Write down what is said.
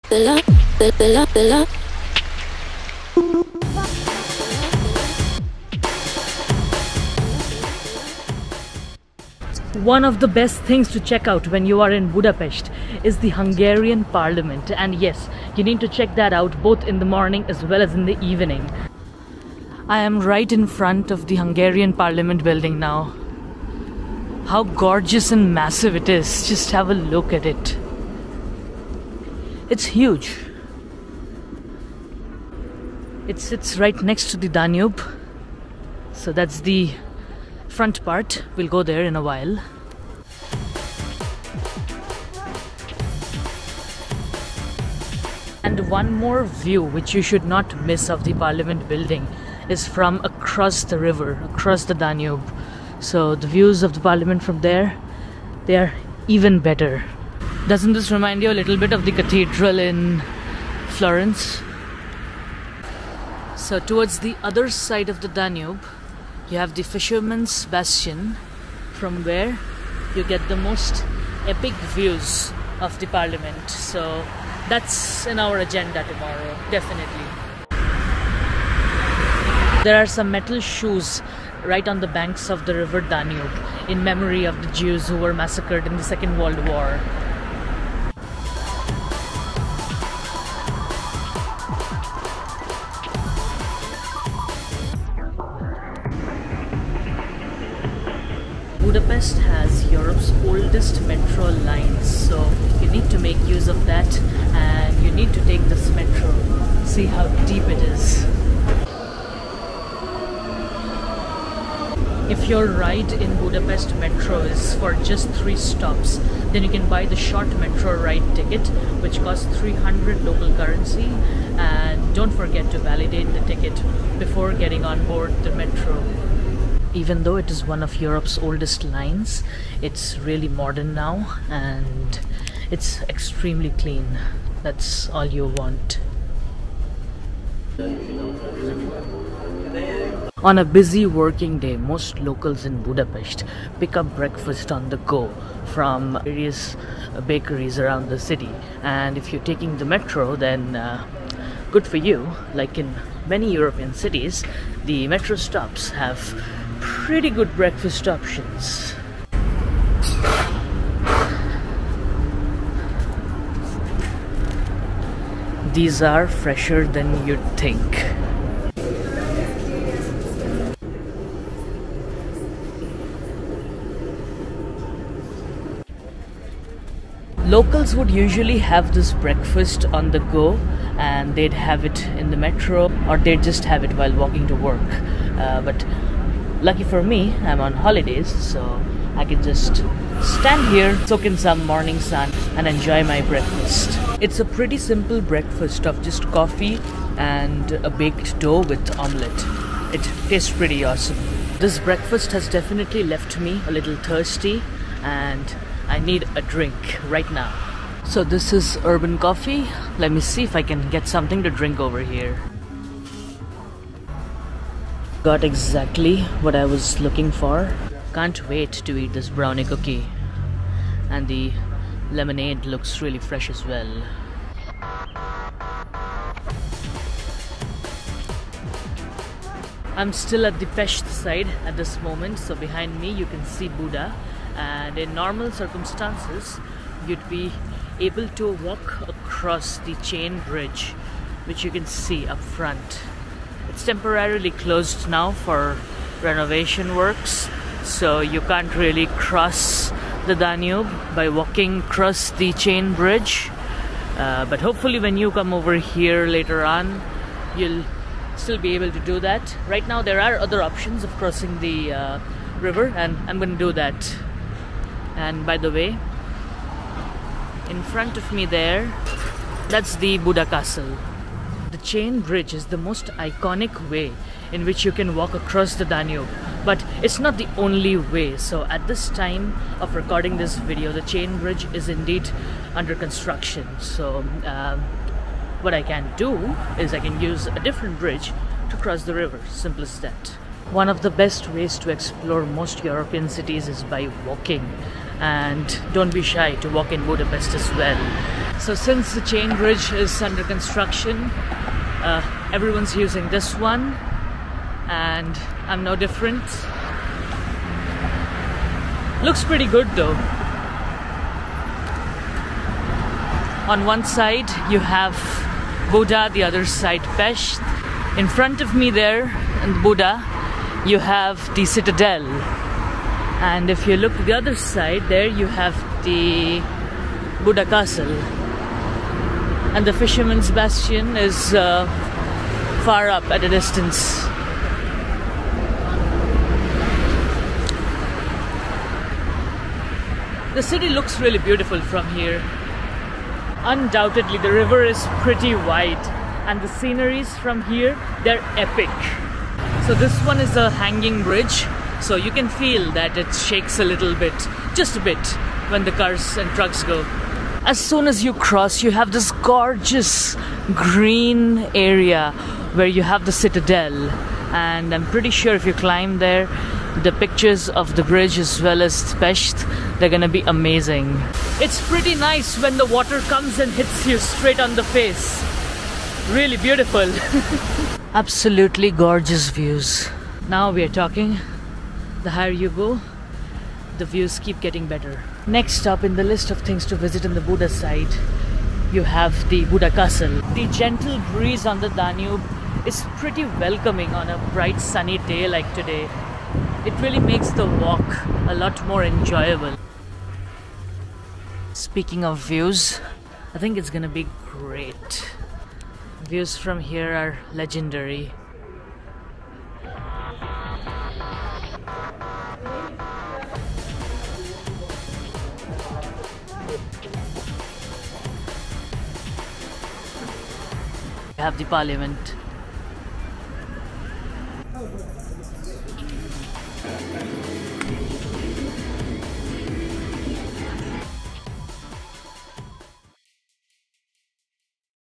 One of the best things to check out when you are in Budapest is the Hungarian Parliament, and yes, you need to check that out both in the morning as well as in the evening. I am right in front of the Hungarian Parliament building now. How gorgeous and massive it is, just have a look at it. It's huge. It sits right next to the Danube, so that's the front part. We'll go there in a while. And one more view which you should not miss of the Parliament building is from across the river, across the Danube. So the views of the Parliament from there, they are even better. Doesn't this remind you a little bit of the cathedral in Florence? So towards the other side of the Danube, you have the Fisherman's Bastion, from where you get the most epic views of the Parliament. So that's in our agenda tomorrow, definitely. There are some metal shoes right on the banks of the river Danube in memory of the Jews who were massacred in the Second World War. Budapest has Europe's oldest metro lines, so you need to make use of that, and you need to take this metro. See how deep it is. If your ride in Budapest Metro is for just 3 stops, then you can buy the short metro ride ticket, which costs 300 local currency, and don't forget to validate the ticket before getting on board the metro. Even though it is one of Europe's oldest lines, it's really modern now and it's extremely clean. That's all you want. On a busy working day, most locals in Budapest pick up breakfast on the go from various bakeries around the city. And if you're taking the metro, then good for you. Like in many European cities, the metro stops have pretty good breakfast options. These are fresher than you'd think. Locals would usually have this breakfast on the go, and they'd have it in the metro, or they'd just have it while walking to work. But lucky for me, I'm on holidays, so I can just stand here, soak in some morning sun, and enjoy my breakfast. It's a pretty simple breakfast of just coffee and a baked dough with omelette. It tastes pretty awesome. This breakfast has definitely left me a little thirsty, and I need a drink right now. So this is Urban Coffee. Let me see if I can get something to drink over here. Got exactly what I was looking for. Can't wait to eat this brownie cookie. And the lemonade looks really fresh as well. I'm still at the Pest side at this moment, so behind me you can see Buda, and in normal circumstances you'd be able to walk across the chain bridge, which you can see up front. It's temporarily closed now for renovation works, so you can't really cross the Danube by walking across the chain bridge, but hopefully when you come over here later on, you'll still be able to do that. Right now there are other options of crossing the river, and I'm going to do that. And by the way, in front of me there, that's the Buda Castle. The chain bridge is the most iconic way in which you can walk across the Danube, but it's not the only way. So at this time of recording this video, the chain bridge is indeed under construction. So what I can do is I can use a different bridge to cross the river. Simple as that. One of the best ways to explore most European cities is by walking, and don't be shy to walk in Budapest as well. So since the chain bridge is under construction, everyone's using this one, and I'm no different. Looks pretty good though. On one side you have Buda, the other side Pest. In front of me there, in Buda, you have the Citadel. And if you look to the other side, there you have the Buda Castle. And the Fisherman's Bastion is far up at a distance. The city looks really beautiful from here. Undoubtedly, the river is pretty wide, and the sceneries from here, they're epic. So this one is a hanging bridge, so you can feel that it shakes a little bit, just a bit, when the cars and trucks go. As soon as you cross, you have this gorgeous green area where you have the Citadel, and I'm pretty sure if you climb there, the pictures of the bridge as well as Pest, they're gonna be amazing. It's pretty nice when the water comes and hits you straight on the face. Really beautiful. Absolutely gorgeous views. Now we are talking. The higher you go, the views keep getting better. Next up in the list of things to visit in the Buda side, you have the Buda Castle. The gentle breeze on the Danube is pretty welcoming on a bright sunny day like today. It really makes the walk a lot more enjoyable. Speaking of views, I think it's gonna be great. Views from here are legendary. We have the Parliament.